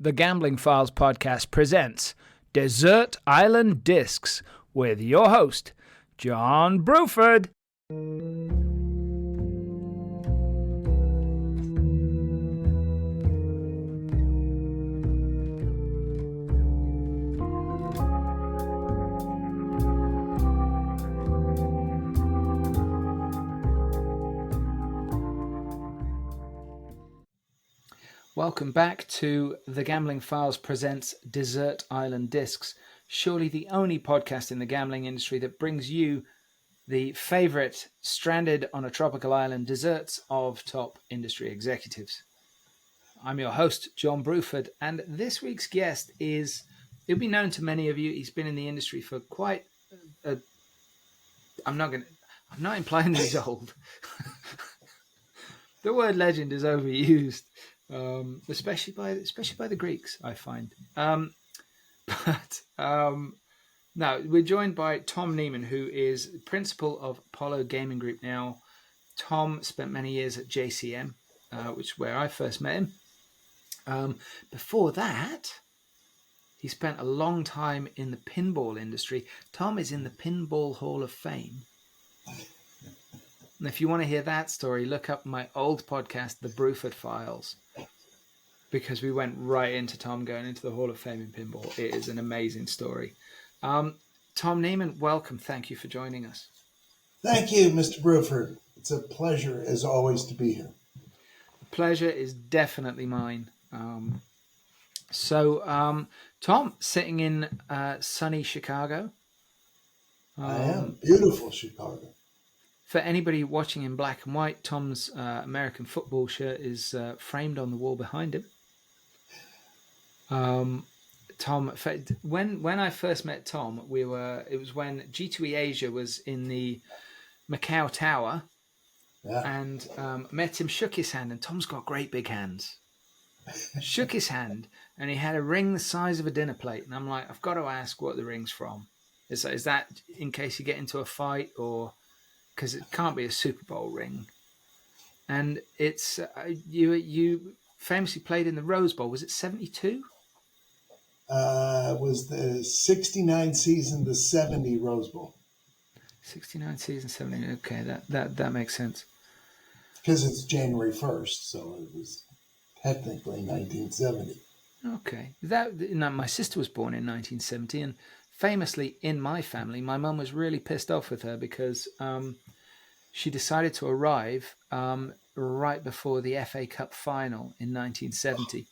The Gambling Files podcast presents Desert Island Discs with your host, Jon Bruford. Welcome back to The Gambling Files presents Desert Island Discs, surely the only podcast in the gambling industry that brings you the favorite stranded on a tropical island desserts of top industry executives. I'm your host, Jon Bruford, and this week's guest he'll be known to many of you. He's been in the industry for quite I'm not implying that he's old. The word legend is overused. Especially by the Greeks, I find. Now we're joined by Tom Nieman, who is principal of Apollo Gaming Group. Now, Tom spent many years at JCM, which is where I first met him. Before that, he spent a long time in the pinball industry. Tom is in the Pinball Hall of Fame. And if you want to hear that story, look up my old podcast, The Bruford Files, because we went right into Tom going into the Hall of Fame in pinball. It is an amazing story. Tom Nieman, welcome. Thank you for joining us. Thank you, Mr. Bruford. It's a pleasure, as always, to be here. The pleasure is definitely mine. Tom, sitting in sunny Chicago. I am. Beautiful Chicago. For anybody watching in black and white, Tom's American football shirt is framed on the wall behind him. Tom, when I first met Tom, it was when G2E Asia was in the Macau Tower, and met him, shook his hand, and Tom's got great big hands. Shook his hand, and he had a ring the size of a dinner plate, and I'm like, I've got to ask what the ring's from. Is that in case you get into a fight, or because it can't be a Super Bowl ring? And it's you famously played in the Rose Bowl. Was it 72? It was the 69 season, the 70 Rose Bowl. 69 season, 70. Okay, that makes sense. Because it's January 1st, so it was technically 1970. Okay. My sister was born in 1970, and famously in my family, my mum was really pissed off with her because she decided to arrive right before the FA Cup final in 1970,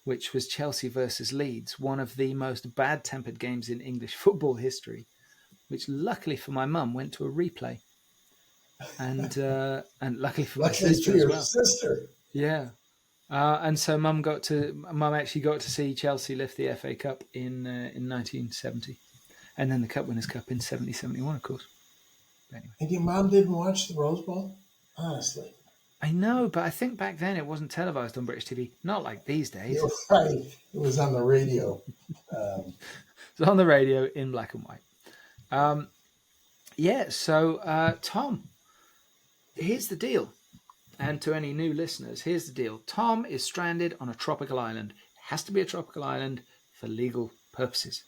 which was Chelsea versus Leeds, one of the most bad-tempered games in English football history, which luckily for my mum went to a replay, and luckily for my sister as well. Sister. Yeah. And so Mum actually got to see Chelsea lift the FA Cup in 1970, and then the Cup Winners' Cup in 70-71, of course. But anyway. And your mom didn't watch the Rose Bowl? Honestly. I know, but I think back then it wasn't televised on British TV. Not like these days. You're right. It was on the radio. It was on the radio in black and white. Tom, here's the deal. And to any new listeners, here's the deal. Tom is stranded on a tropical island. It has to be a tropical island for legal purposes.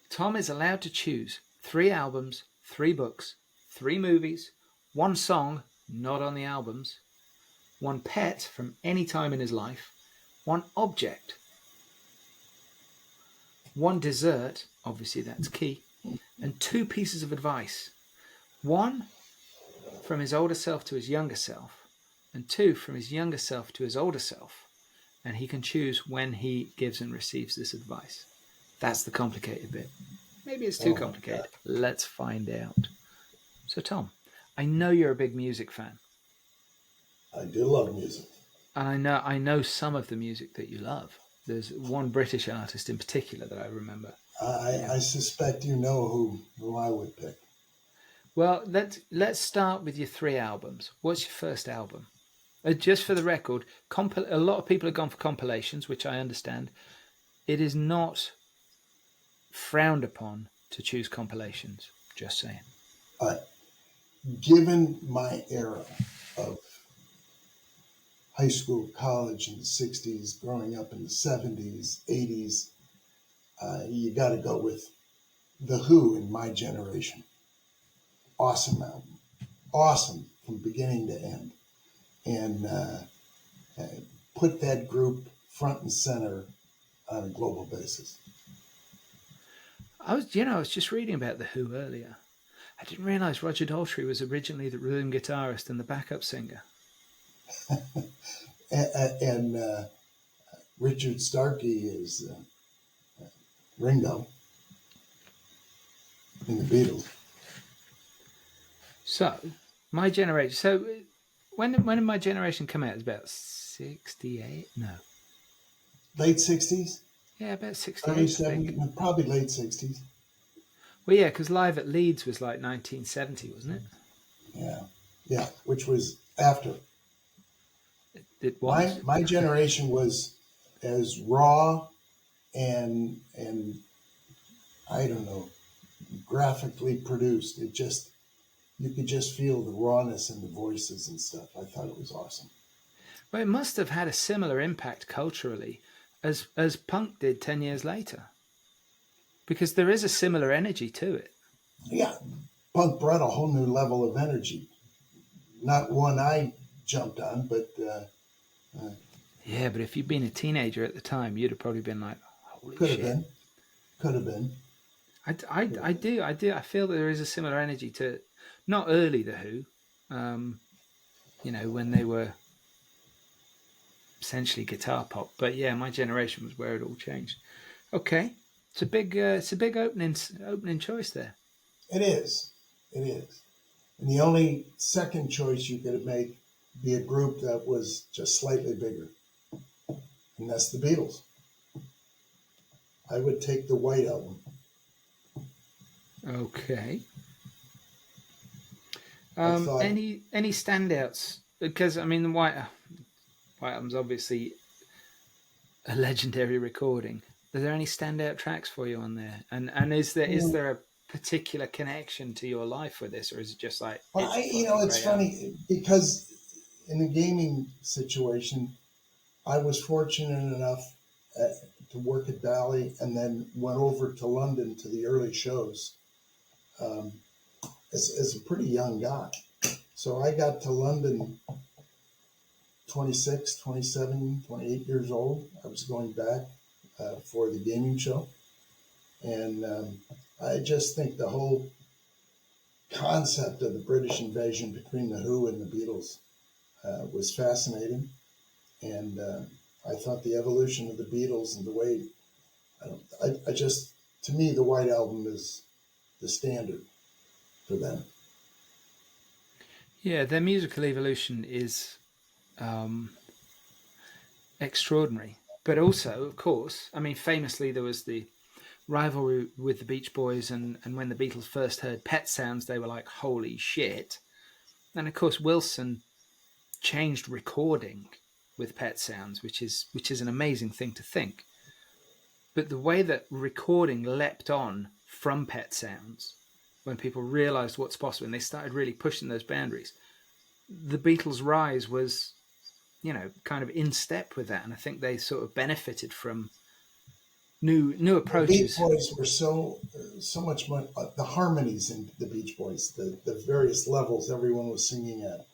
Tom is allowed to choose 3 albums, 3 books, 3 movies, 1 song, not on the albums, 1 pet from any time in his life, 1 object, 1 dessert, obviously that's key, and 2 pieces of advice. 1 from his older self to his younger self, and 2 from his younger self to his older self, and he can choose when he gives and receives this advice. That's the complicated bit. Maybe it's too complicated. Let's find out. So, Tom, I know you're a big music fan. I do love music. And I know some of the music that you love. There's one British artist in particular that I remember. I suspect you know who I would pick. Well, let's start with your 3 albums. What's your first album? Just for the record, a lot of people have gone for compilations, which I understand. It is not frowned upon to choose compilations. Just saying. Given my era of high school, college in the 60s, growing up in the 70s, 80s, you got to go with The Who in my generation. Awesome album. Awesome from beginning to end. And put that group front and center on a global basis. I was just reading about The Who earlier. I didn't realize Roger Daltrey was originally the rhythm guitarist and the backup singer. and Richard Starkey is Ringo in the Beatles. So, my generation. So, when did my generation come out? It was about 68? No. Late 60s? Yeah, about 68. Early 70s? Probably late 60s. Well, yeah, because Live at Leeds was like 1970, wasn't it? Yeah, which was after. It was. My generation was as raw and I don't know, graphically produced. You could just feel the rawness in the voices and stuff. I thought it was awesome. Well, it must have had a similar impact culturally as punk did 10 years later. Because there is a similar energy to it. Yeah, punk brought a whole new level of energy. Not one I jumped on, but... yeah, but if you'd been a teenager at the time, you'd have probably been like, holy shit. Could have been. I do. I feel that there is a similar energy to, not early The Who, when they were essentially guitar pop. But yeah, my generation was where it all changed. Okay. It's a big opening choice there. It is. And the only second choice you could make be a group that was just slightly bigger, and that's the Beatles. I would take the White Album. Okay. Any standouts? Because I mean, the White Album's obviously a legendary recording. Are there any standout tracks for you on there? And is there a particular connection to your life with this, or is it just like? Well, it's funny because in the gaming situation, I was fortunate enough to work at Bally and then went over to London to the early shows as a pretty young guy. So I got to London 26, 27, 28 years old. I was going back for the gaming show. And I just think the whole concept of the British invasion between the Who and the Beatles was fascinating. And I thought the evolution of the Beatles and the way, to me, the White Album is the standard for them. Yeah, their musical evolution is extraordinary. But also, of course, I mean, famously, there was the rivalry with the Beach Boys, and when the Beatles first heard Pet Sounds, they were like, holy shit. And of course, Wilson changed recording with Pet Sounds, which is an amazing thing to think. But the way that recording leapt on from Pet Sounds, when people realized what's possible and they started really pushing those boundaries, the Beatles' rise was, kind of in step with that. And I think they sort of benefited from new approaches. The Beach Boys were so much more, the harmonies in the Beach Boys, the various levels everyone was singing at,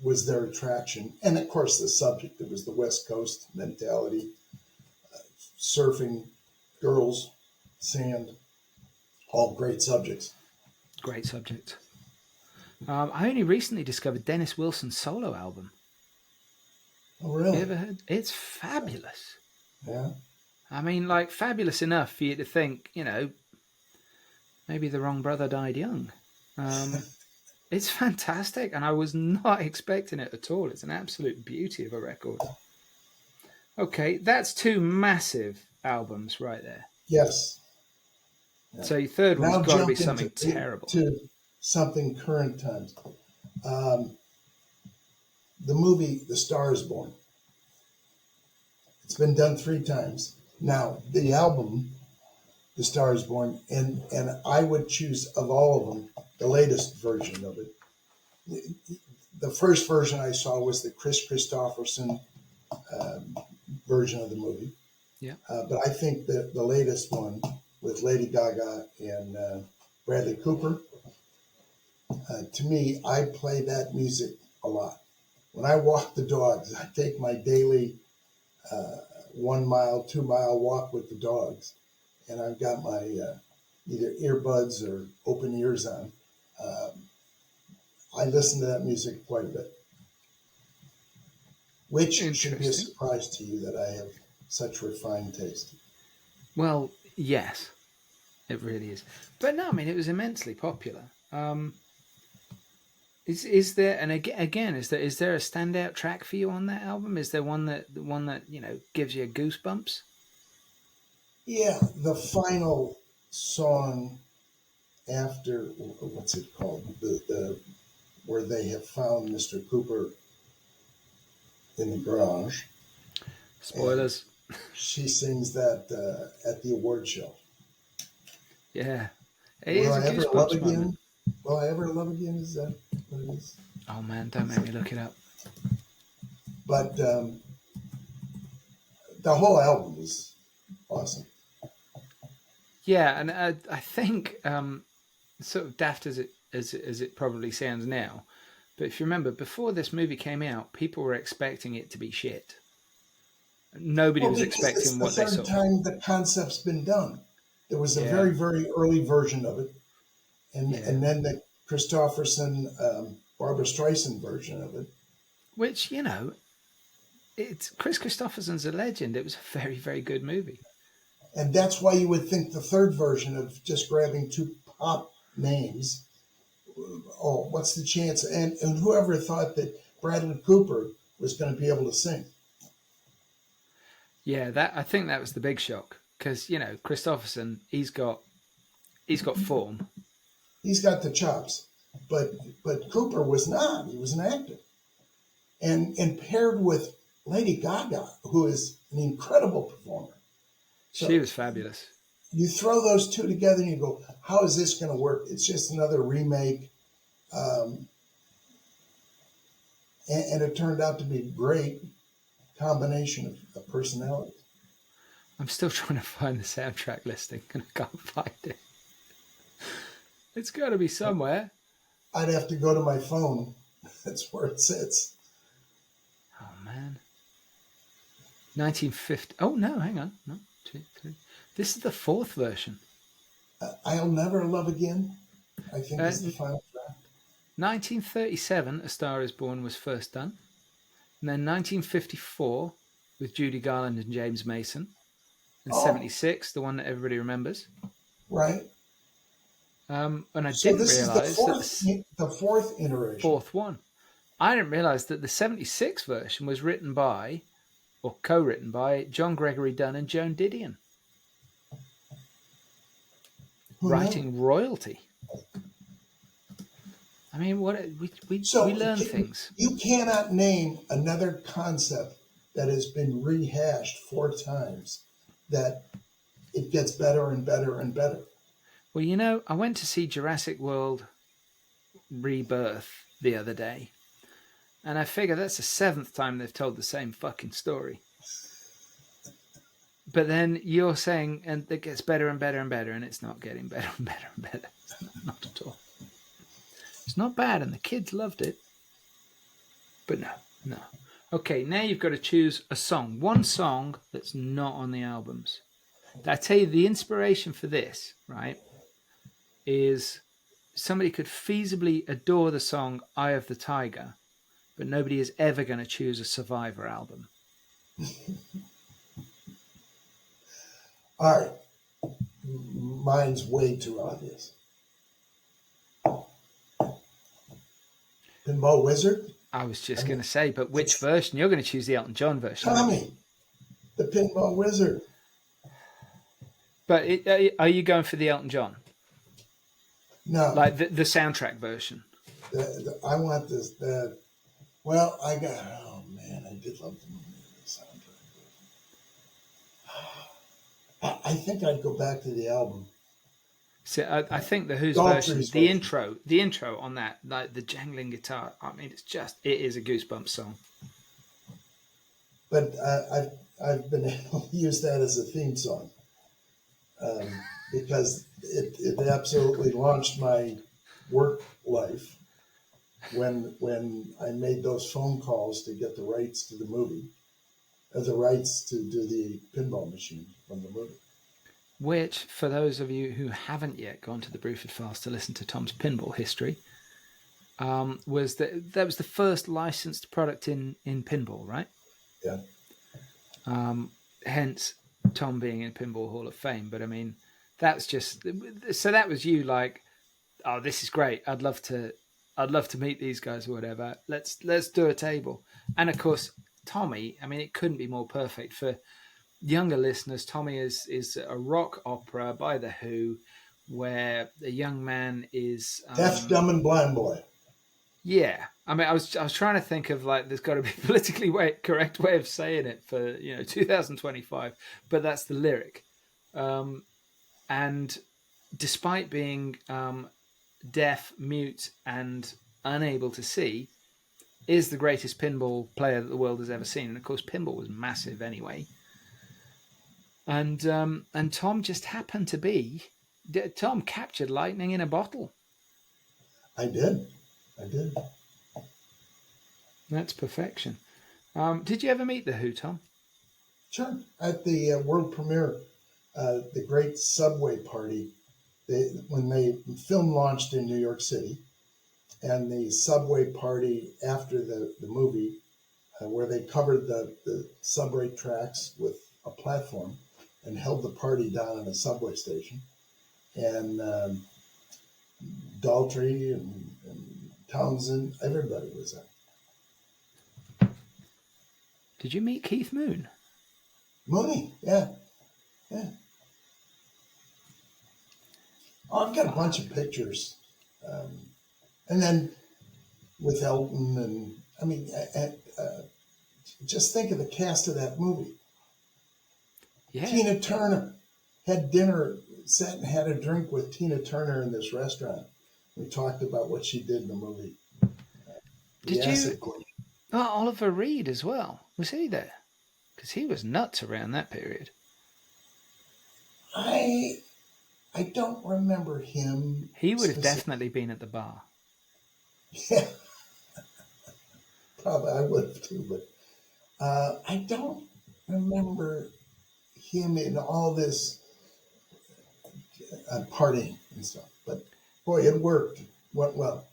was their attraction. And of course the subject, it was the West Coast mentality, surfing, girls, sand, all great subjects. Great subject. I only recently discovered Dennis Wilson's solo album. Oh, really? You ever heard? It's fabulous. Yeah. I mean, like, fabulous enough for you to think, maybe the wrong brother died young. It's fantastic, and I was not expecting it at all. It's an absolute beauty of a record. Okay, that's two massive albums right there. Yes. Yeah. So your third one's got to be something terrible. To something current times. The movie The Star is Born. It's been done 3 times. Now, the album, The Star is Born, and I would choose, of all of them, the latest version of it. the first version I saw was the Chris Christopherson version of the movie. Yeah. But I think that the latest one with Lady Gaga and Bradley Cooper, to me, I play that music a lot. When I walk the dogs, I take my daily 1 mile, 2 mile walk with the dogs, and I've got my either earbuds or open ears on. I listen to that music quite a bit, which should be a surprise to you that I have such refined taste. Well, yes, it really is. But no, I mean, it was immensely popular. Is there, and again, is there a standout track for you on that album? Is there one that gives you goosebumps? Yeah, the final song after, what's it called? The where they have found Mr. Cooper in the garage. Spoilers. She sings that at the award show. Yeah. Will I ever love again? Moment. Will I ever love again? Is that what it is? Oh man, don't make me look it up. But the whole album is awesome. Yeah, and I think sort of daft as it probably sounds now, but if you remember, before this movie came out, people were expecting it to be shit. Nobody was expecting what they saw. It's the third time the concept's been done. There was a very, very early version of it, and then the Christopherson, Barbra Streisand version of it. Which, it's Chris Christopherson's a legend. It was a very, very good movie. And that's why you would think the third version of just grabbing two pop names, oh, what's the chance? And whoever thought that Bradley Cooper was going to be able to sing? Yeah, I think that was the big shock because Christopherson, he's got form, he's got the chops, but Cooper was not. He was an actor, and paired with Lady Gaga, who is an incredible performer. So she was fabulous. You throw those two together and you go, how is this going to work? It's just another remake. And it turned out to be a great combination of personalities. I'm still trying to find the soundtrack listing and I can't find it. It's got to be somewhere. I'd have to go to my phone. That's where it sits. Oh, man. 1950. Oh, no, hang on. No, 2, 3. This is the fourth version. I'll Never Love Again, I think is the final track. 1937, A Star Is Born was first done. And then 1954 with Judy Garland and James Mason. And 76, the one that everybody remembers. Right. And I didn't realize that the fourth iteration. Fourth one. I didn't realize that the 76 version was written by, or co-written by, John Gregory Dunn and Joan Didion. Writing royalty. I mean, we learn things. You cannot name another concept that has been rehashed 4 times that it gets better and better and better. Well, I went to see Jurassic World Rebirth the other day, and I figure that's the 7th time they've told the same fucking story. But then you're saying, and it gets better and better and better, and it's not getting better and better and better. Not at all. It's not bad, and the kids loved it. But no. Okay, now you've got to choose a song. One song that's not on the albums. I tell you, the inspiration for this, right, is somebody could feasibly adore the song Eye of the Tiger, but nobody is ever going to choose a Survivor album. All right. Mine's way too obvious. Pinball Wizard? I was just going to say, but which version? You're going to choose the Elton John version. Tommy, the Pinball Wizard. But are you going for the Elton John? No. Like the soundtrack version? I want this. Well, I did love the soundtrack version. I think I'd go back to the album. So I think the Who's version, Daltrey's version. the intro on that, like the jangling guitar. I mean, it is a goosebumps song. But I've been able to use that as a theme song because it absolutely launched my work life when I made those phone calls to get the rights to the movie, the rights to do the pinball machine from the movie. Which, for those of you who haven't yet gone to the Bruford Files to listen to Tom's pinball history, was that was the first licensed product in pinball, right? Yeah. Hence, Tom being in Pinball Hall of Fame. But I mean, that's just so that was you like, oh, this is great. I'd love to meet these guys or whatever. Let's do a table. And of course, Tommy. I mean, it couldn't be more perfect for younger listeners. Tommy is a rock opera by the Who, where a young man is Deaf, dumb, and blind boy. Yeah, I mean, I was trying to think of like there's got to be a politically correct way of saying it for 2025, but that's the lyric. And despite being deaf, mute, and unable to see, is the greatest pinball player that the world has ever seen. And of course, pinball was massive anyway. And Tom just happened to be. Tom captured lightning in a bottle. I did. That's perfection. Did you ever meet the Who, Tom? Sure. At the world premiere, the Great Subway Party, when the film launched in New York City, and the Subway Party after the movie, where they covered the subway tracks with a platform and held the party down in a subway station. And Daltrey and Townsend, everybody was there. Did you meet Keith Moon? Mooney, yeah. Oh, I've got a bunch of pictures. And then with Elton, and I mean, just think of the cast of that movie. Yeah. Tina Turner had dinner, sat and had a drink with Tina Turner in this restaurant. We talked about what she did in the movie. Did you? Oh, Oliver Reed as well. Was he there? Because he was nuts around that period. I don't remember him. He would have definitely been at the bar. Yeah, probably I would have too, but I don't remember him in all this partying and stuff. But boy, it worked. Went well.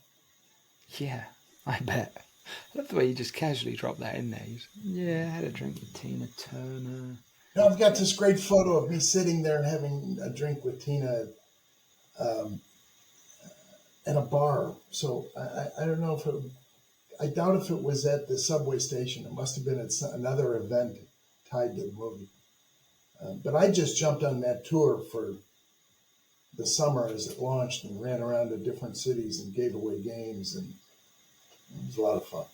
Yeah, I bet. I love the way you just casually dropped that in there. Yeah, I had a drink with Tina Turner. Now I've got this great photo of me sitting there having a drink with Tina at a bar. So I don't know if I doubt if it was at the subway station. It must have been at another event tied to the movie. But I just jumped on that tour for the summer as it launched and ran around to different cities and gave away games, and it was a lot of fun.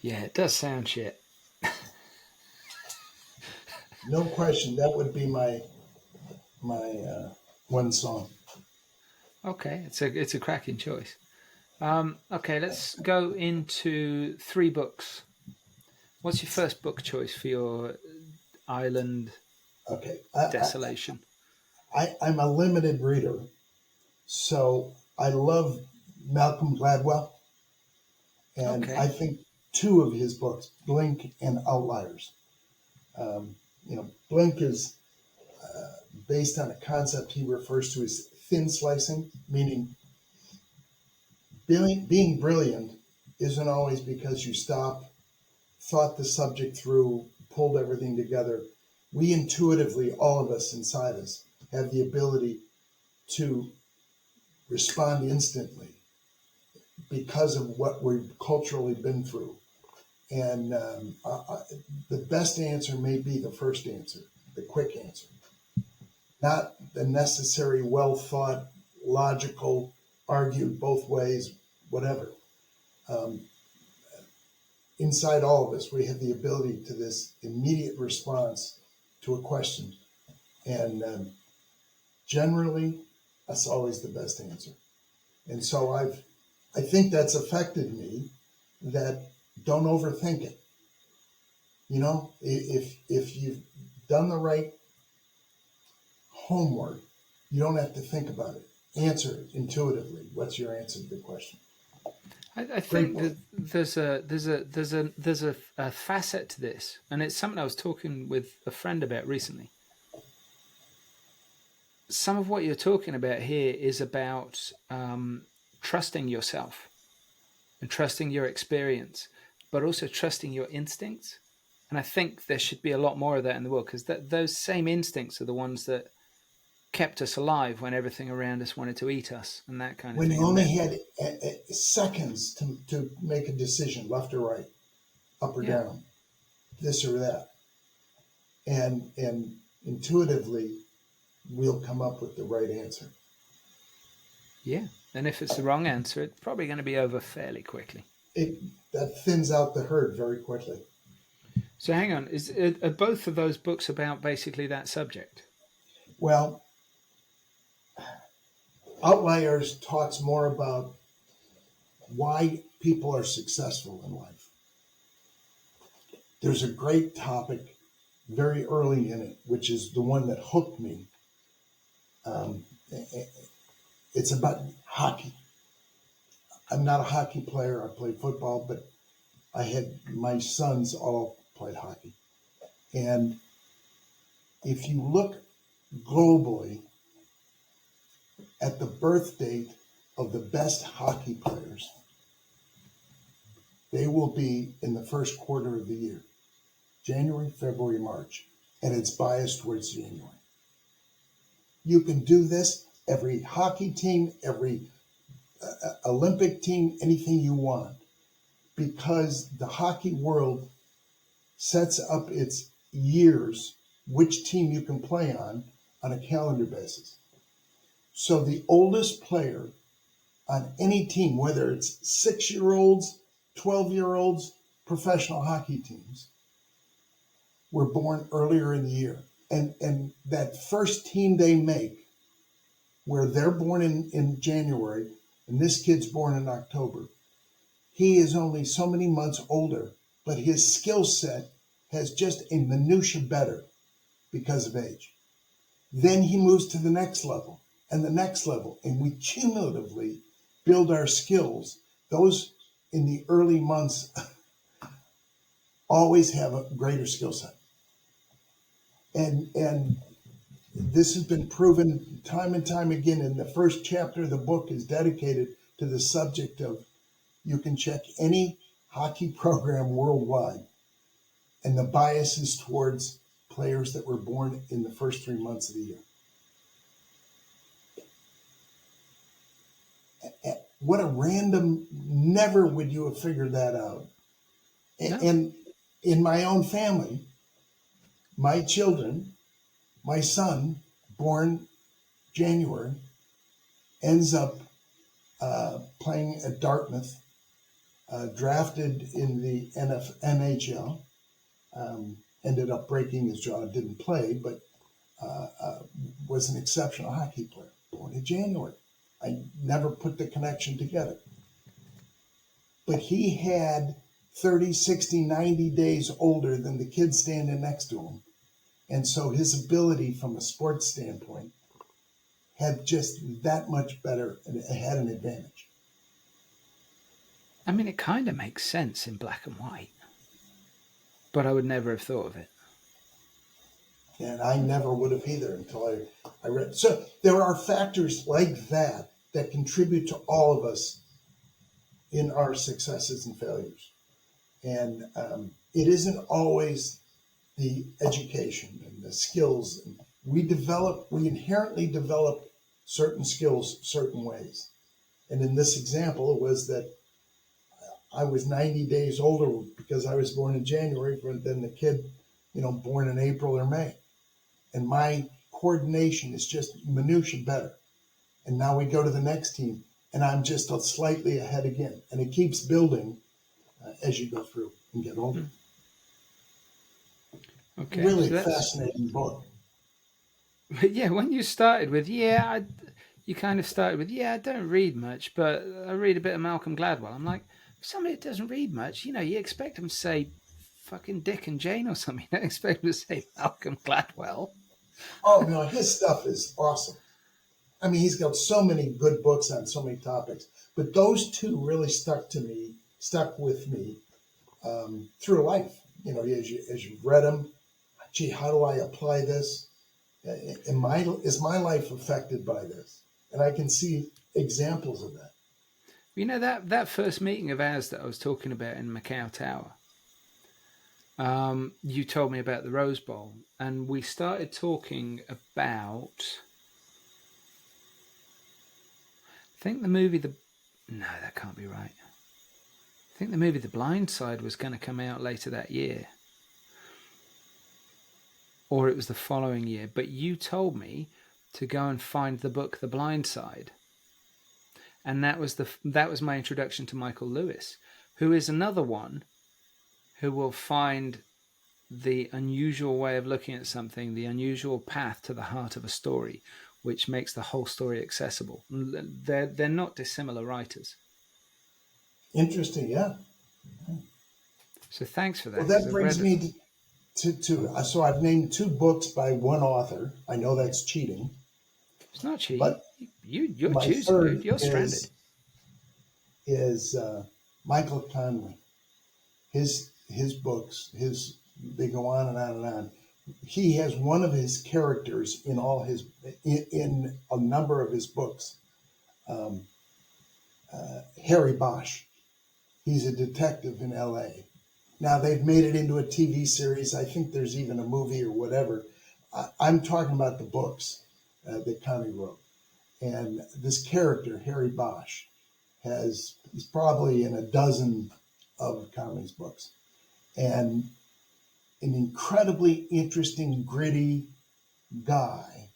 Yeah, it does sound shit. No question, that would be my one song. Okay, it's a cracking choice. Okay, let's go into 3 books. What's your first book choice for your island desolation? I'm a limited reader, so I love Malcolm Gladwell, and I think 2 of his books, Blink and Outliers. Blink is based on a concept he refers to as thin slicing, meaning being brilliant isn't always because you stop, thought the subject through, pulled everything together. We intuitively, all of us inside us, have the ability to respond instantly because of what we've culturally been through. And the best answer may be the first answer, the quick answer, not the necessary, well-thought, logical, argued both ways, whatever. Inside all of us, we have the ability to this immediate response to a question. And generally, that's always the best answer. And so I think that's affected me, that don't overthink it. You know, if you've done the right homework, you don't have to think about it. Answer it intuitively. What's your answer to the question? I think that there's a facet to this, and it's something I was talking with a friend about recently. Some of what you're talking about here is about trusting yourself and trusting your experience, but also trusting your instincts. And I think there should be a lot more of that in the world, because those same instincts are the ones that kept us alive when everything around us wanted to eat us and that kind of When thing. you only had seconds to make a decision, left or right, up or Yeah. down, this or that, and intuitively, we'll come up with the right answer. Yeah. And if it's the wrong answer, it's probably going to be over fairly quickly. That thins out the herd very quickly. So hang on, are both of those books about basically that subject? Well, Outliers talks more about why people are successful in life. There's a great topic very early in it, which is the one that hooked me. It's about hockey. I'm not a hockey player. I played football, but I had my sons all played hockey. And if you look globally at the birth date of the best hockey players, they will be in the first quarter of the year, January, February, March, and it's biased towards January. You can do this, every hockey team, every Olympic team, anything you want, because the hockey world sets up its years, which team you can play on a calendar basis. So the oldest player on any team, whether it's 6-year-olds, 12-year-olds, professional hockey teams, were born earlier in the year. And that first team they make, where they're born in January, and this kid's born in October, he is only so many months older, but his skill set has just a minutia better because of age. Then he moves to the next level and the next level, and we cumulatively build our skills. Those in the early months always have a greater skill set. And this has been proven time and time again. In the first chapter of the book is dedicated to the subject of, you can check any hockey program worldwide, and the bias is towards players that were born in the first 3 months of the year. What a random, never would you have figured that out. No. And in my own family, my children, my son, born January, ends up playing at Dartmouth, drafted in the NHL, ended up breaking his jaw, didn't play, but was an exceptional hockey player, born in January. I never put the connection together. But he had 30, 60, 90 days older than the kid standing next to him. And so his ability from a sports standpoint had just that much better, and had an advantage. I mean, it kind of makes sense in black and white, but I would never have thought of it. And I never would have either until I read. So there are factors like that that contribute to all of us in our successes and failures. And it isn't always the education and the skills. And we inherently develop certain skills certain ways. And in this example, it was that I was 90 days older because I was born in January than the kid, born in April or May. And my coordination is just minutia better. And now we go to the next team, and I'm just slightly ahead again. And it keeps building as you go through and get older. Okay, Really fascinating book. But yeah, when you started with, you kind of started with, I don't read much, but I read a bit of Malcolm Gladwell. I'm like, somebody that doesn't read much, you expect them to say fucking Dick and Jane or something. You don't expect them to say Malcolm Gladwell. Oh no, his stuff is awesome. I mean, he's got so many good books on so many topics, but those two really stuck with me through life. You know, as you read them, gee, how do I apply this? Is my life affected by this? And I can see examples of that. That first meeting of ours that I was talking about in Macau Tower, you told me about the Rose Bowl, and we started talking about, I think the movie No, that can't be right. I think the movie The Blind Side was going to come out later that year, or it was the following year. But you told me to go and find the book The Blind Side, and that was my introduction to Michael Lewis, who is another one who will find the unusual way of looking at something, the unusual path to the heart of a story, which makes the whole story accessible. They're not dissimilar writers. Interesting, yeah. So thanks for that. Well, that brings me to so I've named two books by one author. I know that's cheating. It's not cheating. But You're my choosing. third You're stranded. is Michael Conway. His books, they go on and on and on. He has one of his characters in in a number of his books. Harry Bosch. He's a detective in L.A. Now they've made it into a TV series. I think there's even a movie or whatever. I'm talking about the books that Conway wrote. And this character, Harry Bosch, he's probably in a dozen of Conway's books. And an incredibly interesting, gritty guy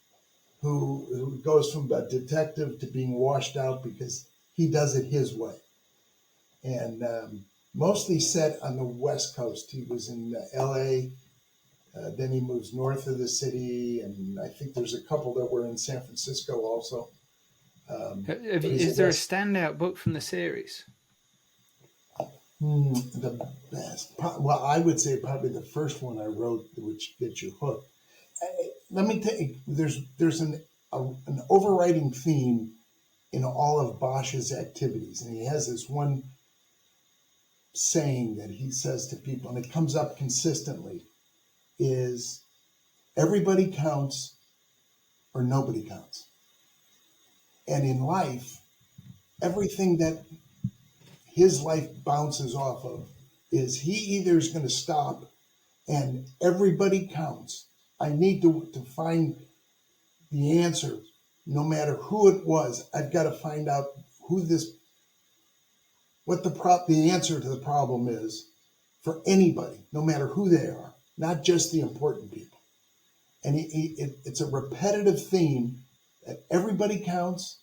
who goes from a detective to being washed out because he does it his way. And mostly set on the West Coast. He was in L.A., then he moves north of the city, and I think there's a couple that were in San Francisco also. Is there a standout book from the series? The best. Well, I would say probably the first one I wrote, which gets you hooked. Let me tell you, there's an overriding theme in all of Bosch's activities, and he has this one saying that he says to people, and it comes up consistently, is everybody counts or nobody counts. And in life, everything that his life bounces off of is he either is going to stop and everybody counts. I need to find the answer, no matter who it was. I've got to find out what the answer to the problem is for anybody, no matter who they are, not just the important people. And it's a repetitive theme that everybody counts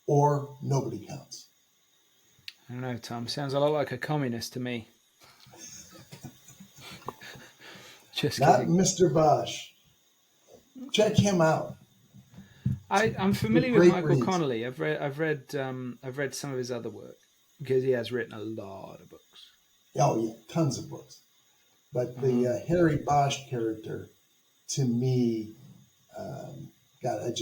or nobody counts. I don't know, Tom. Sounds a lot like a communist to me. Just not kidding. Mr. Bosch. Check him out. I'm familiar with Michael Connelly. I've read some of his other work because he has written a lot of books. Oh yeah, tons of books. But the Harry Bosch character, to me, God, I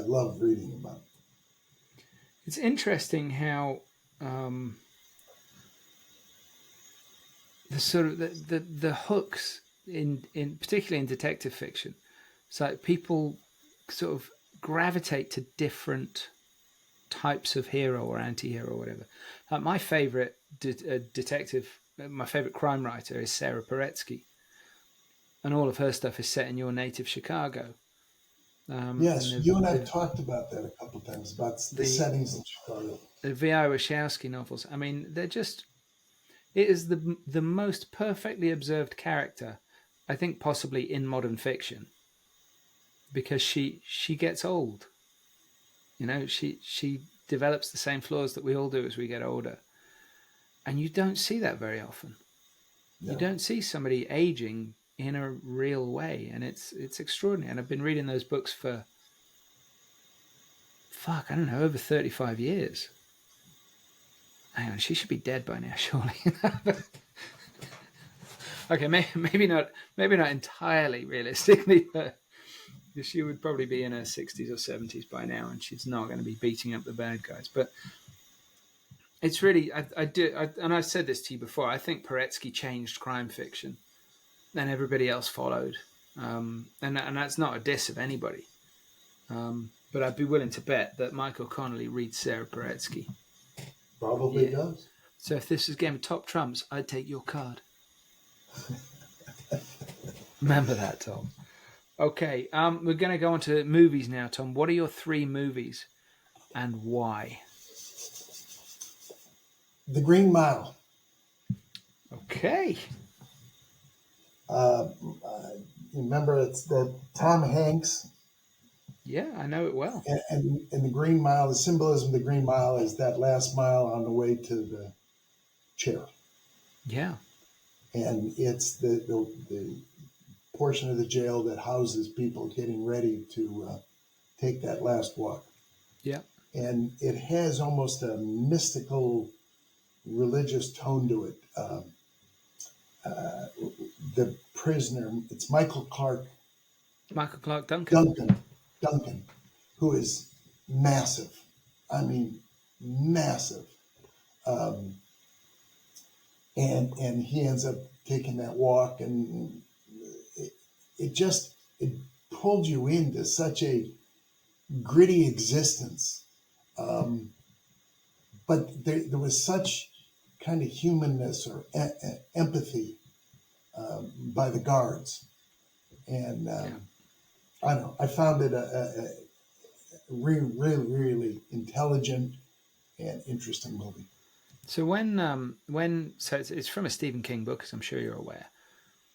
love reading about it. It's interesting how the sort of the hooks in particularly in detective fiction, so people sort of gravitate to different types of hero or anti-hero or whatever. My favorite detective, my favorite crime writer is Sarah Paretsky, and all of her stuff is set in your native Chicago. Yes, you and I have talked about that a couple of times, about the settings in Chicago. The V.I. Wachowski novels, I mean, it is the most perfectly observed character, I think, possibly in modern fiction, because she gets old. She develops the same flaws that we all do as we get older. And you don't see that very often. No. You don't see somebody aging in a real way, and it's extraordinary. And I've been reading those books for I don't know, over 35 years. Hang on, she should be dead by now, surely. Okay, maybe not entirely realistically, but she would probably be in her 60s or 70s by now, and she's not going to be beating up the bad guys. But it's really, and I've said this to you before, I think Paretsky changed crime fiction, and everybody else followed. And that's not a diss of anybody. But I'd be willing to bet that Michael Connelly reads Sarah Paretsky. Probably does. So if this was a game of top trumps, I'd take your card. Remember that, Tom. Okay, we're going to go on to movies now, Tom. What are your 3 movies and why? The Green Mile. Okay. Remember, it's the Tom Hanks. Yeah, I know it well. And the Green Mile, the symbolism of the Green Mile is that last mile on the way to the chair. Yeah. And it's the portion of the jail that houses people getting ready to take that last walk. Yeah. And it has almost a mystical, religious tone to it. The prisoner, it's Michael Clark Duncan. Duncan, who is massive. I mean, massive. And he ends up taking that walk, and it pulled you into such a gritty existence. But there was such kind of humanness or empathy by the guards. And I don't know, I found it a really, really, really intelligent and interesting movie. So so it's from a Stephen King book, as I'm sure you're aware.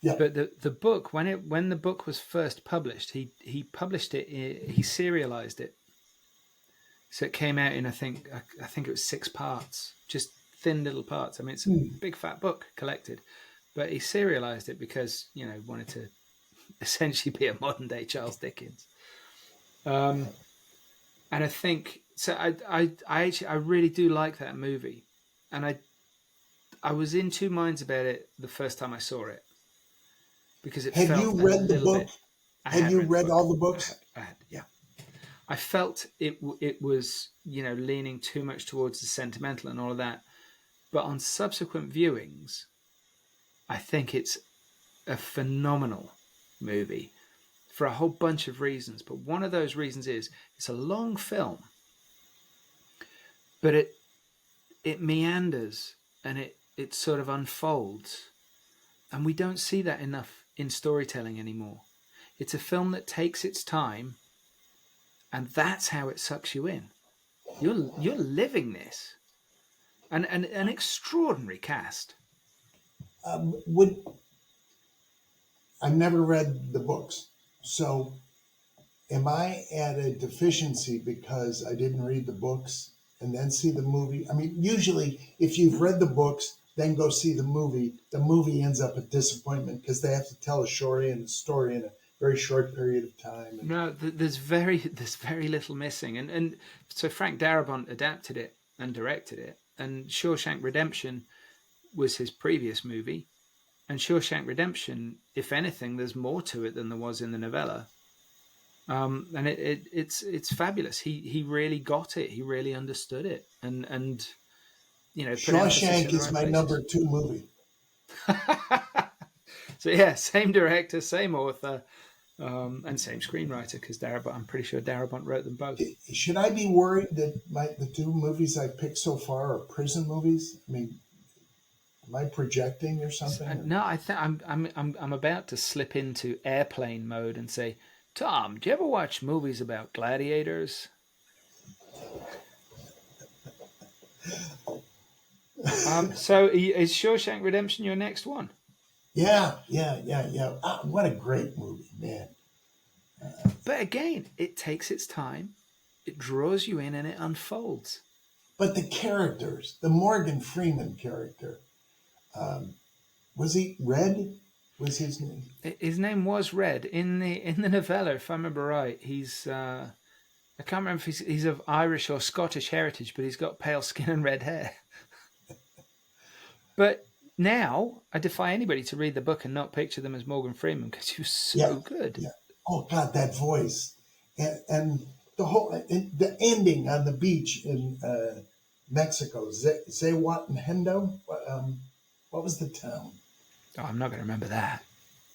Yeah. But the book, when the book was first published, he published it, he serialized it. So it came out in I think it was 6 parts, just thin little parts. I mean, it's a big fat book collected, but he serialized it because wanted to essentially be a modern day Charles Dickens. And I think so. I really do like that movie, and I was in 2 minds about it the first time I saw it because it Have felt you read the book? Have you read all the books? I had, yeah. I felt it was leaning too much towards the sentimental and all of that, but on subsequent viewings, I think it's a phenomenal movie for a whole bunch of reasons. But one of those reasons is it's a long film, but it meanders and it sort of unfolds, and we don't see that enough in storytelling anymore. It's a film that takes its time, and that's how it sucks you in. You're living this, and an extraordinary cast. I've never read the books, so am I at a deficiency because I didn't read the books and then see the movie? I mean, usually if you've read the books, then go see the movie ends up a disappointment because they have to tell a story in a very short period of time. No, there's very little missing, and so Frank Darabont adapted it and directed it, and Shawshank Redemption was his previous movie, and Shawshank Redemption, if anything, there's more to it than there was in the novella, and it's fabulous. He really got it. He really understood it, and Shawshank is my number 2 movie. So yeah, same director, same author, and same screenwriter, because I'm pretty sure Darabont wrote them both. Should I be worried that the 2 movies I picked so far are prison movies? I mean, am I projecting or something? No, I think I'm about to slip into airplane mode and say, Tom, do you ever watch movies about gladiators? So is Shawshank Redemption your next one? Yeah. What a great movie, man. But again, it takes its time, it draws you in, and it unfolds. But the characters, the Morgan Freeman character, was he Red? was his name? His name was Red in the novella, if I remember right. He's I can't remember if he's of Irish or Scottish heritage, but he's got pale skin and red hair. But now I defy anybody to read the book and not picture them as Morgan Freeman because he was so Yeah, good. yeah. Oh God, that voice, and the whole the ending on the beach in Mexico, Zehuatenhendo. What was the town? Oh, I'm not going to remember that.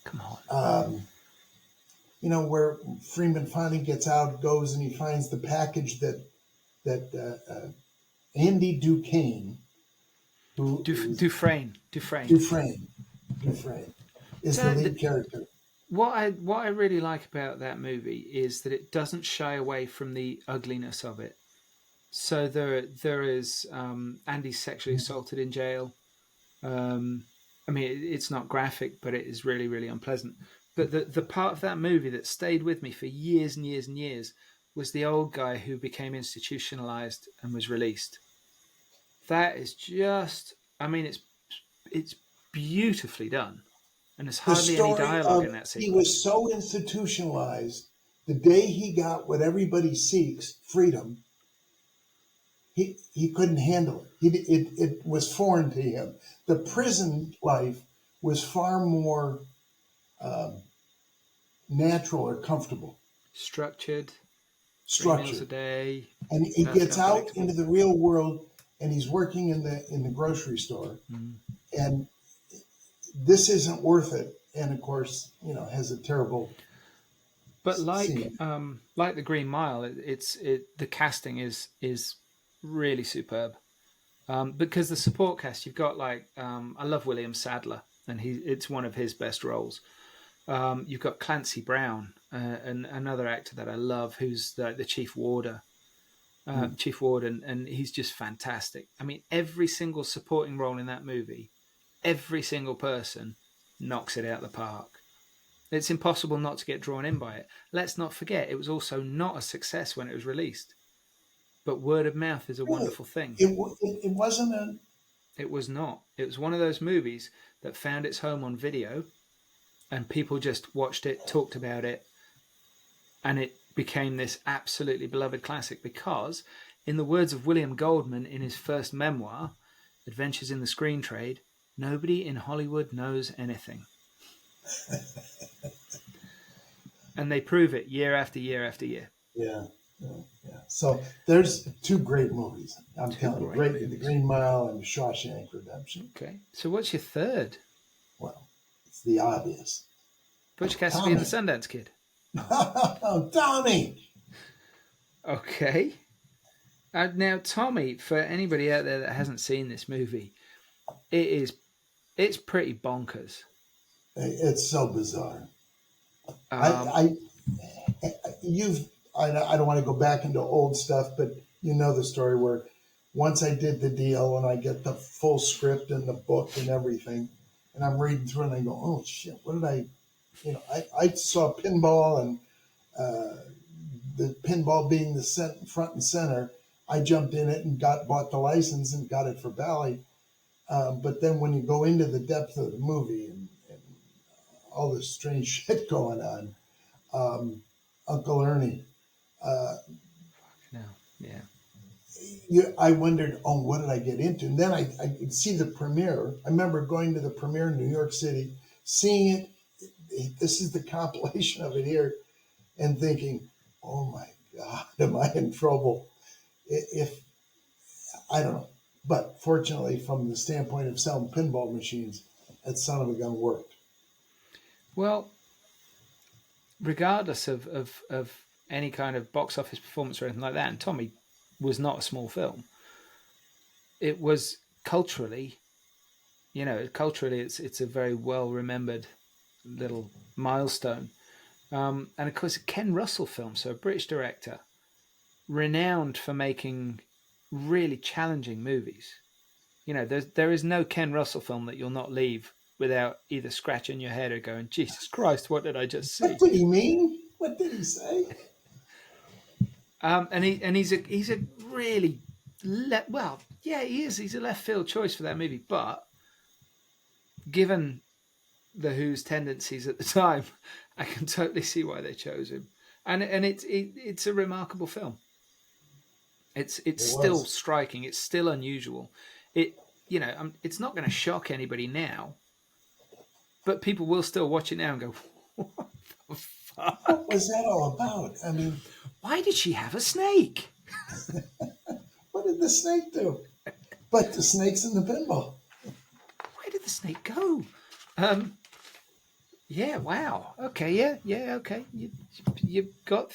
Come on. Where Freeman finally gets out, goes, and he finds the package that Andy Duquesne, Dufresne Dufresne is the So lead character. what I really like about that movie is that it doesn't shy away from the ugliness of it. So there is Andy's sexually assaulted in jail. I mean, it's not graphic, but it is really, really unpleasant. But the part of that movie that stayed with me for years and years and years was the old guy who became institutionalized and was released. That is just, I mean, it's beautifully done, and there's The hardly any story dialogue of in that he sequence. was so institutionalized, the day he got what everybody seeks, freedom, he couldn't handle it. It was foreign to him. The prison life was far more natural or comfortable, Structured, 3 meals a structured. day, And he perfect, gets out unpredictable. into the real world, and he's working in the grocery store, and this isn't worth it. And of course, has a terrible But scene. like the Green Mile, the casting is really superb. Because the support cast, you've got I love William Sadler, and it's one of his best roles. You've got Clancy Brown, and another actor that I love, who's the chief chief warden, and he's just fantastic. I mean, every single supporting role in that movie, every single person knocks it out of the park. It's impossible not to get drawn in by it. Let's not forget, it was also not a success when it was released, but word of mouth is a Really, wonderful thing. it wasn't a. It was not. It was one of those movies that found its home on video, and people just watched it, talked about it, and it became this absolutely beloved classic because, in the words of William Goldman in his first memoir, Adventures in the Screen Trade, nobody in Hollywood knows anything. And they prove it year after year after year. Yeah, yeah, yeah. So there's two great movies. I'm telling you, great The movies. Green Mile and Shawshank Redemption. Okay. So what's your third? Well, it's the obvious. Butch Cassidy and the Tommy. Sundance Kid. Tommy. Okay. Now, Tommy, for anybody out there that hasn't seen this movie, it's pretty bonkers. It's so bizarre. Um, I don't want to go back into old stuff, but you know the story where once I did the deal and I get the full script and the book and everything, and I'm reading through and I go, oh shit, what did I saw Pinball and the Pinball being the front and center. I jumped in it and bought the license and got it for Bally. But then when you go into the depth of the movie and all this strange shit going on, Uncle Ernie, no, yeah. I wondered, oh, what did I get into? And then I see the premiere. I remember going to the premiere in New York City, seeing it. This is the compilation of it here, and thinking, oh my God, am I in trouble? If I don't know. But fortunately, from the standpoint of selling pinball machines, that son of a gun worked. Well, regardless of any kind of box office performance or anything like that, and Tommy was not a small film. It was culturally, it's a very well remembered little milestone. And of course, a Ken Russell film, so a British director, renowned for making really challenging movies. There is no Ken Russell film that you'll not leave without either scratching your head or going, Jesus Christ, what did I just see? What did he mean? What did he say? And he's a really he is. He's a left field choice for that movie, but given the Who's tendencies at the time, I can totally see why they chose him. And it's a remarkable film. It's still striking. It's still unusual. It's not going to shock anybody now, but people will still watch it now and go, "What the fuck? What was that all about? I mean, why did she have a snake? What did the snake do? But the snake's in the pinball. Where did the snake go?" Yeah. Wow. Okay. Yeah. Okay. You've got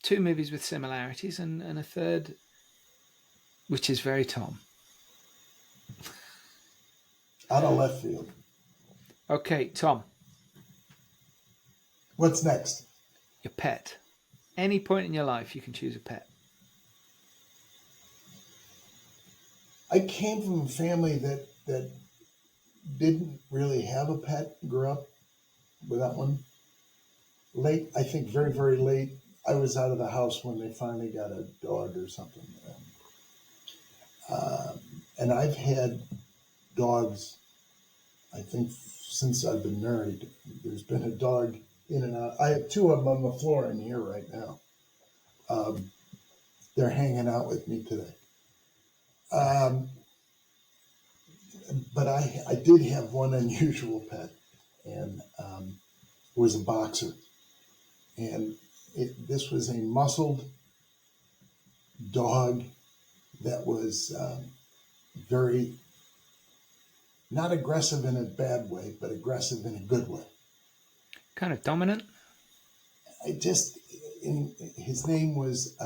two movies with similarities and a third, which is very Tom. Out of left field. Okay, Tom. What's next? Your pet. Any point in your life, you can choose a pet. I came from a family that didn't really have a pet, grew up without one. Late, I think very, very late. I was out of the house when they finally got a dog or something. And I've had dogs, I think, since I've been married. There's been a dog in and out. I have two of them on the floor in here right now. They're hanging out with me today. But I did have one unusual pet, and it was a boxer. And this was a muscled dog that was very, not aggressive in a bad way, but aggressive in a good way. Kind of dominant? His name was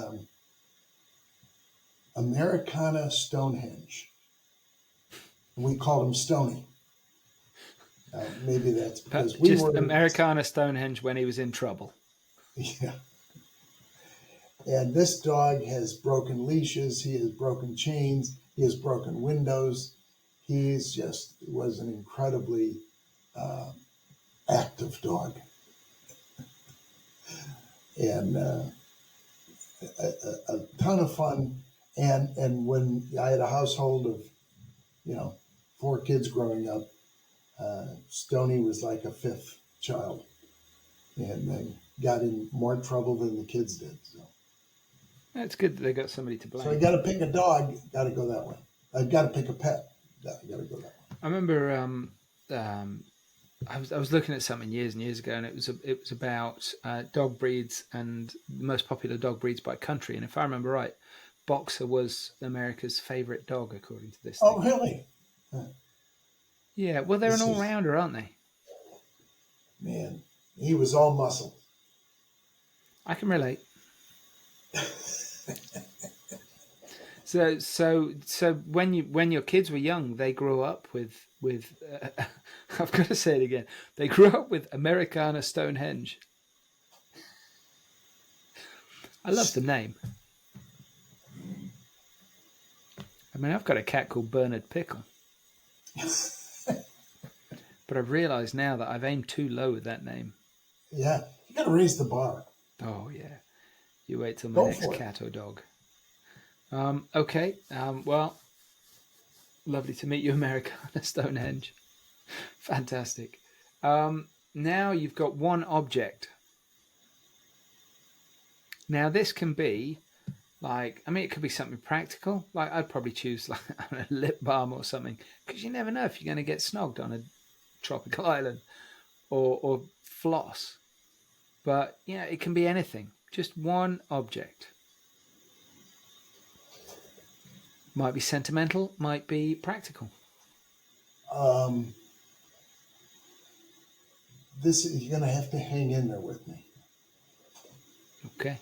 Americana Stonehenge. We called him Stony. Maybe that's because we just were Americana Stonehenge when he was in trouble. Yeah. And this dog has broken leashes. He has broken chains. He has broken windows. He was an incredibly active dog, and a ton of fun. And when I had a household of 4 kids growing up, Stoney was like a 5th child, and got in more trouble than the kids did. So it's good that they got somebody to blame. So you got to pick a dog. Got to go that way. I got to pick a pet. Got to go that way. I remember I was looking at something years and years ago, and it was about dog breeds and the most popular dog breeds by country. And if I remember right, Boxer was America's favorite dog, according to this. Oh, really? Huh. Yeah. Well, they're an all-rounder, aren't they? Man, he was all muscle. I can relate. So when your kids were young, they grew up with I've got to say it again. They grew up with Americana Stonehenge. I love the name. I mean, I've got a cat called Bernard Pickle, but I've realised now that I've aimed too low with that name. Yeah, you got to raise the bar. Oh yeah, you wait till my next cat or dog. Okay. Well, lovely to meet you, Americana Stonehenge. Fantastic. Now you've got one object. Now this can be it could be something practical. Like I'd probably choose like a lip balm or something, because you never know if you're going to get snogged on a tropical island, or floss. But it can be anything. Just one object. Might be sentimental, might be practical. You're going to have to hang in there with me. Okay.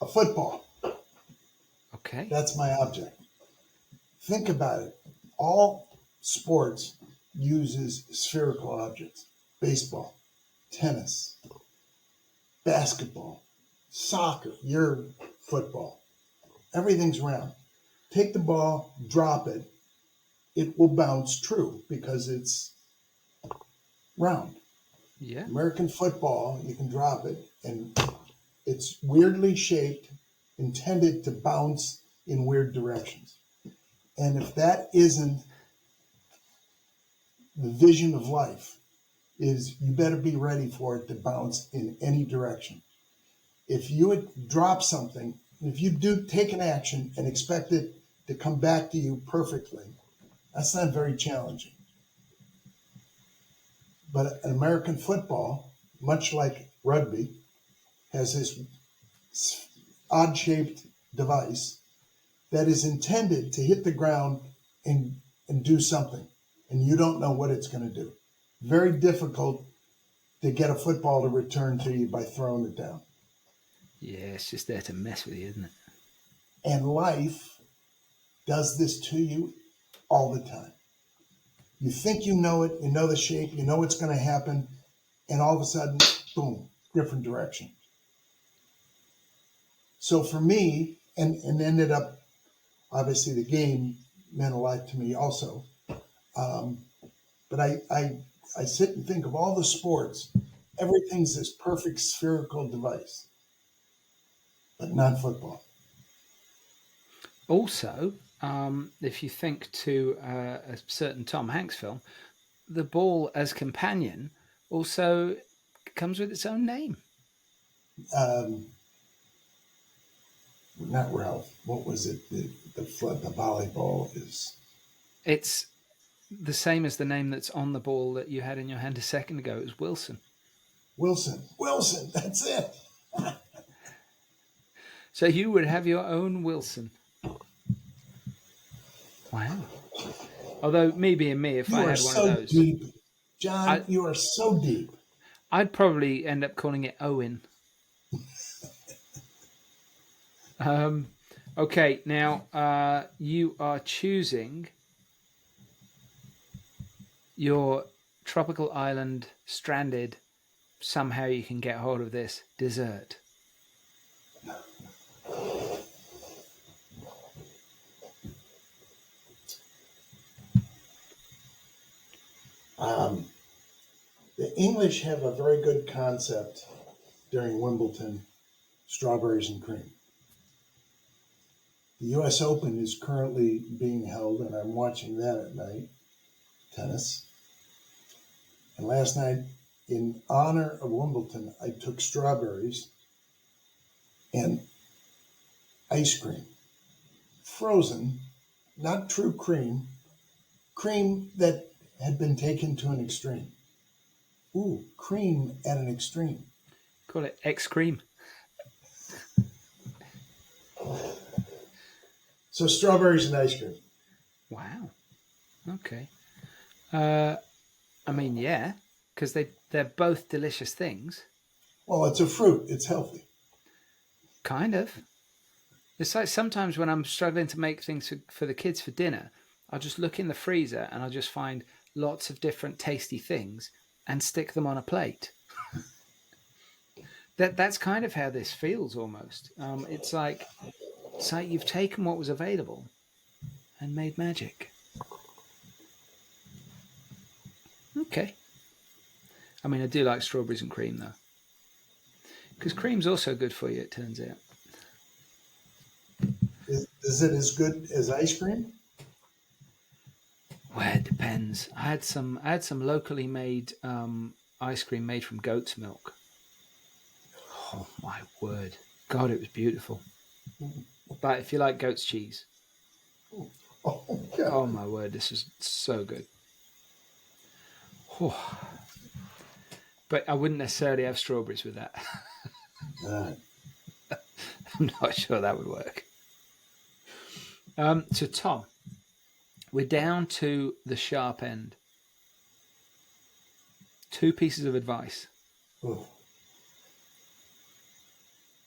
A football. Okay. That's my object. Think about it. All sports uses spherical objects. Baseball, tennis, basketball, soccer, your football. Everything's round. Take the ball, drop it. It will bounce true because it's round. Yeah. American football, you can drop it, and it's weirdly shaped, intended to bounce in weird directions. And if that isn't the vision of life, is you better be ready for it to bounce in any direction. If you would drop something, if you do take an action and expect it to come back to you perfectly, that's not very challenging. But an American football, much like rugby, has this odd-shaped device that is intended to hit the ground and do something, and you don't know what it's going to do. Very difficult to get a football to return to you by throwing it down. Yeah, it's just there to mess with you, isn't it? And life does this to you all the time. You think you know it, you know the shape, you know what's going to happen, and all of a sudden, boom, different direction. So for me, and ended up, obviously the game meant a lot to me also. But I sit and think of all the sports, everything's this perfect spherical device, but not football. Also, if you think to a certain Tom Hanks film, the ball as companion also comes with its own name. Not Ralph. What was it? The volleyball is. It's the same as the name that's on the ball that you had in your hand a second ago. It was Wilson. Wilson. That's it. So you would have your own Wilson. Wow. Although me being me, if I had one of those, deep, John. You are so deep. I'd probably end up calling it Owen. Okay, now you are choosing your tropical island stranded. Somehow you can get hold of this dessert. The English have a very good concept during Wimbledon, strawberries and cream. The U.S. Open is currently being held, and I'm watching that at night, tennis. And last night, in honor of Wimbledon, I took strawberries and ice cream. Frozen, not true cream, cream that had been taken to an extreme. Ooh, cream at an extreme. Call it X-Cream. So strawberries and ice cream. Wow. Okay. I mean, yeah, because they're both delicious things. Well, it's a fruit. It's healthy. Kind of. It's like sometimes when I'm struggling to make things for the kids for dinner, I'll just look in the freezer and I'll just find lots of different tasty things and stick them on a plate. That's kind of how this feels almost. It's like you've taken what was available and made magic. Okay. I mean, I do like strawberries and cream though, because cream's also good for you. It turns out. Is it as good as ice cream? Well, it depends. I had some locally made ice cream made from goat's milk. Oh my word! God, it was beautiful. But if you like goat's cheese, oh my word, this is so good. Oh. But I wouldn't necessarily have strawberries with that. I'm not sure that would work. So Tom, we're down to the sharp end. 2 pieces of advice. Oh.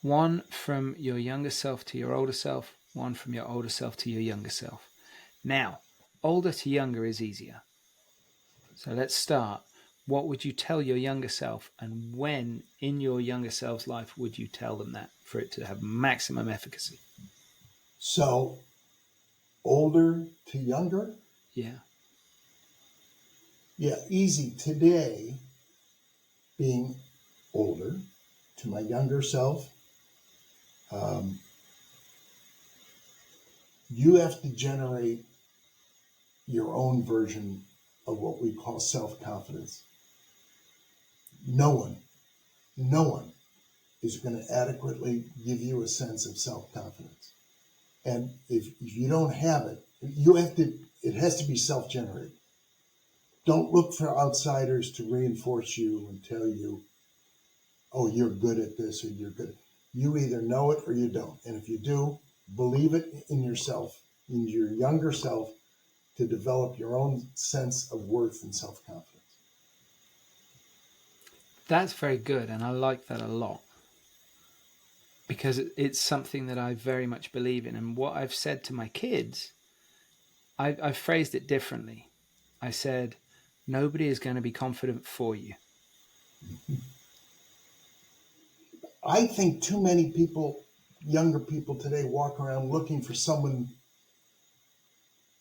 One from your younger self to your older self, one from your older self to your younger self. Now, older to younger is easier. So let's start. What would you tell your younger self, and when in your younger self's life would you tell them that for it to have maximum efficacy? So, older to younger? Yeah. Yeah, easy. Today, being older, to my younger self, you have to generate your own version of what we call self-confidence. No one is going to adequately give you a sense of self-confidence. And if you don't have it, it has to be self-generated. Don't look for outsiders to reinforce you and tell you, oh, you're good at this or you're good. You either know it or you don't. And if you do, believe it in yourself, in your younger self, to develop your own sense of worth and self-confidence. That's very good, and I like that a lot, because it's something that I very much believe in. And what I've said to my kids, I've phrased it differently. I said, nobody is going to be confident for you. I think too many people, younger people today, walk around looking for someone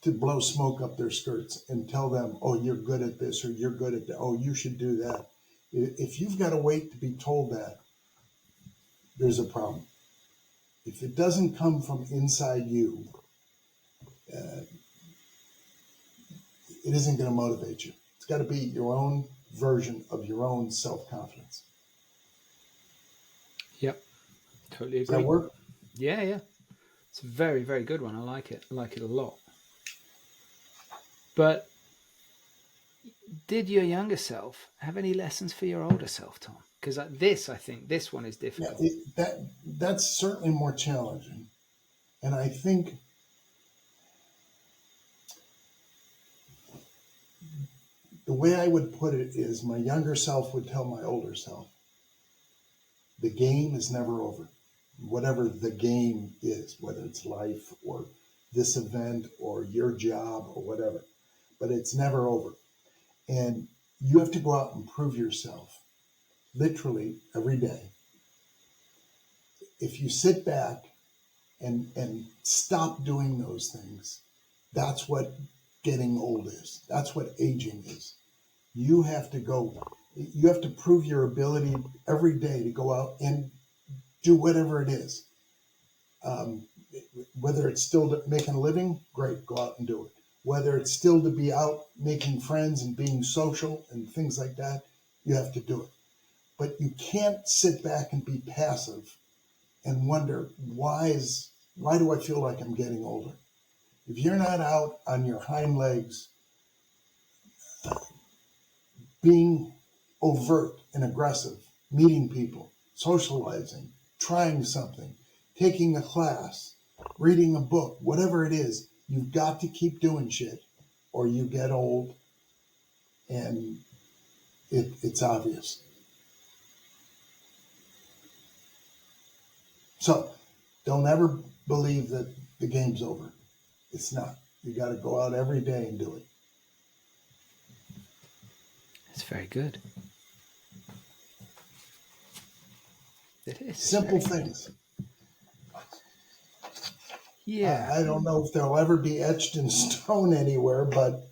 to blow smoke up their skirts and tell them, oh, you're good at this or you're good at that. Oh, you should do that. If you've got to wait to be told that, there's a problem. If it doesn't come from inside you, it isn't going to motivate you. It's got to be your own version of your own self-confidence. Yep, totally agree. Does that work? Yeah. It's a very, very good one. I like it. I like it a lot. But did your younger self have any lessons for your older self, Tom? Because I think this one is difficult. Yeah, that's certainly more challenging. And I think the way I would put it is my younger self would tell my older self, the game is never over. Whatever the game is, whether it's life or this event or your job or whatever, but it's never over. And you have to go out and prove yourself literally every day. If you sit back and stop doing those things, that's what getting old is. That's what aging is. You have to prove your ability every day to go out and do whatever it is. Whether it's still making a living, great, go out and do it. Whether it's still to be out making friends and being social and things like that, you have to do it. But you can't sit back and be passive and wonder, why do I feel like I'm getting older? If you're not out on your hind legs, being overt and aggressive, meeting people, socializing, trying something, taking a class, reading a book, whatever it is, you've got to keep doing shit or you get old, and it's obvious. So don't ever believe that the game's over. It's not. You got to go out every day and do it. It's very good. It is. Simple things. Yeah. I don't know if they'll ever be etched in stone anywhere, but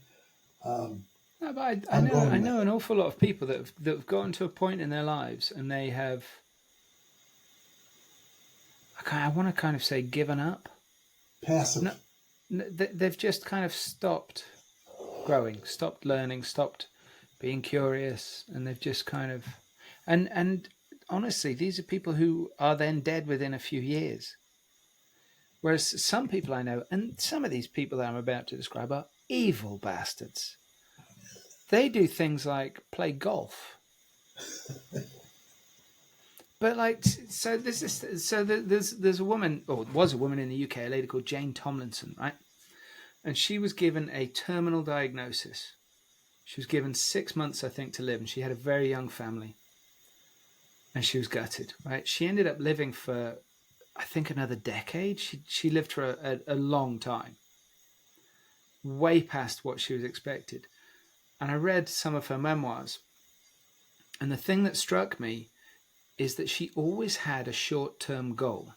no, but I know an awful lot of people that have gotten to a point in their lives and they have, I want to kind of say, given up. Passive. No, they've just kind of stopped growing, stopped learning, stopped being curious, and they've just kind of, and honestly, these are people who are then dead within a few years. Whereas some people I know, and some of these people that I'm about to describe are evil bastards. They do things like play golf. But there's a woman, or was a woman in the UK, a lady called Jane Tomlinson, right? And she was given a terminal diagnosis. She was given 6 months, I think, to live, and she had a very young family. And she was gutted, right? She ended up living for, I think, another decade. She lived for a long time, way past what she was expected. And I read some of her memoirs, and the thing that struck me is that she always had a short-term goal.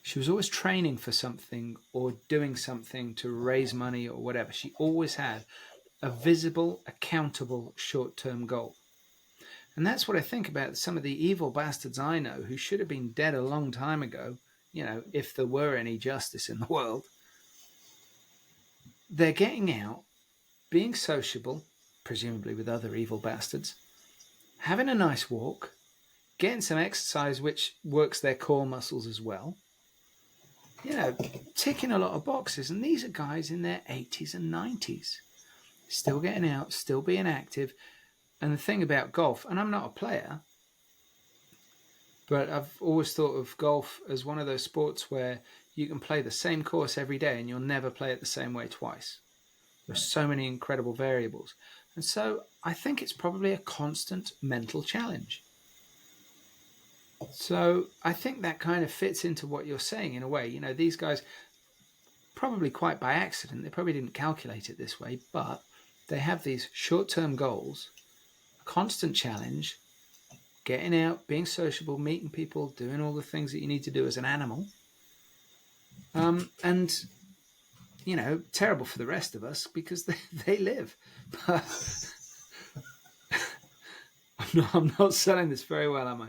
She was always training for something or doing something to raise money or whatever. She always had a visible, accountable short-term goal. And that's what I think about some of the evil bastards I know who should have been dead a long time ago, if there were any justice in the world. they're getting out, being sociable, presumably with other evil bastards, having a nice walk, getting some exercise which works their core muscles as well. Ticking a lot of boxes. And these are guys in their 80s and 90s, still getting out, still being active. And the thing about golf, and I'm not a player, but I've always thought of golf as one of those sports where you can play the same course every day and you'll never play it the same way twice. There's so many incredible variables. And so I think it's probably a constant mental challenge. So I think that kind of fits into what you're saying in a way. These guys, probably quite by accident, they probably didn't calculate it this way, but they have these short-term goals, constant challenge, getting out, being sociable, meeting people, doing all the things that you need to do as an animal. And, terrible for the rest of us because they live. But I'm not selling this very well, am I?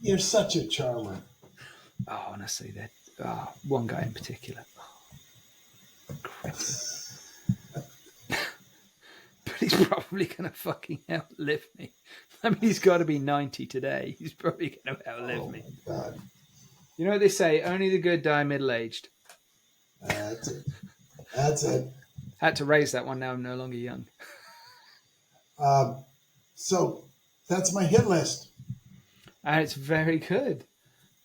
You're such a charmer. Oh, honestly, one guy in particular. Incredible. But he's probably going to fucking outlive me. I mean, he's got to be 90 today. He's probably going to outlive me. Oh, my God. You know what they say? Only the good die middle-aged. That's it. Had to raise that one. Now I'm no longer young. So that's my hit list. And it's very good.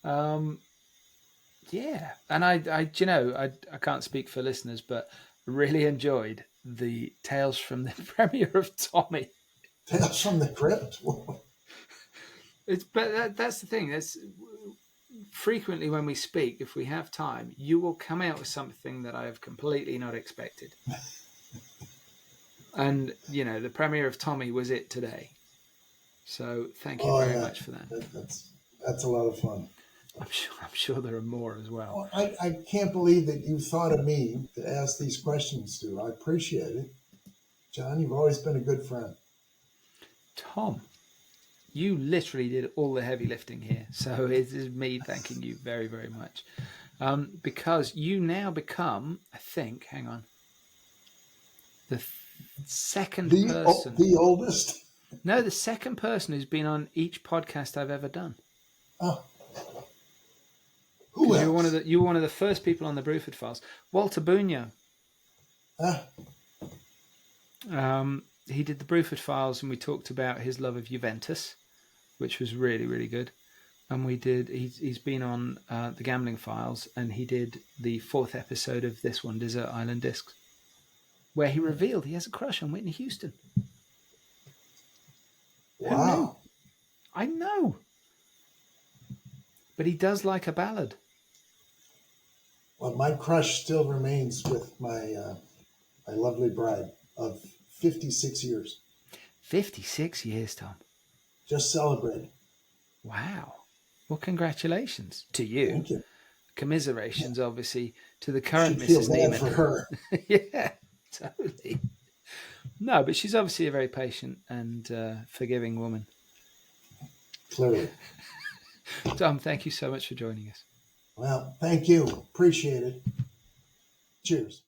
Yeah. And I can't speak for listeners, but really enjoyed the Tales from the Premiere of Tommy. Tales from the Crypt. That's the thing. That's frequently when we speak, if we have time, you will come out with something that I have completely not expected. And the premiere of Tommy was it today. So thank you very much for that. That's a lot of fun. I'm sure there are more as well. I can't believe that you thought of me to ask these questions to. I appreciate it. Jon, you've always been a good friend. Tom, you literally did all the heavy lifting here. So it is me thanking you very, very much. Because you now become, I think, hang on, the second person. The oldest? No, the second person who's been on each podcast I've ever done. Oh. Who else? You were one of the first people on the Bruford Files. Walter Bunyo. He did the Bruford Files, and we talked about his love of Juventus, which was really, really good. And he's been on the Gambling Files, and he did the 4th episode of this one, Desert Island Discs, where he revealed he has a crush on Whitney Houston. Wow. I know. But he does like a ballad. Well, my crush still remains with my lovely bride of 56 years. 56 years, Tom. Just celebrated. Wow. Well, congratulations to you. Thank you. Commiserations, obviously, to the current Should feel Mrs. bad Neiman. for her. Yeah, totally. No, but she's obviously a very patient and forgiving woman. Clearly. Tom, thank you so much for joining us. Well, thank you. Appreciate it. Cheers.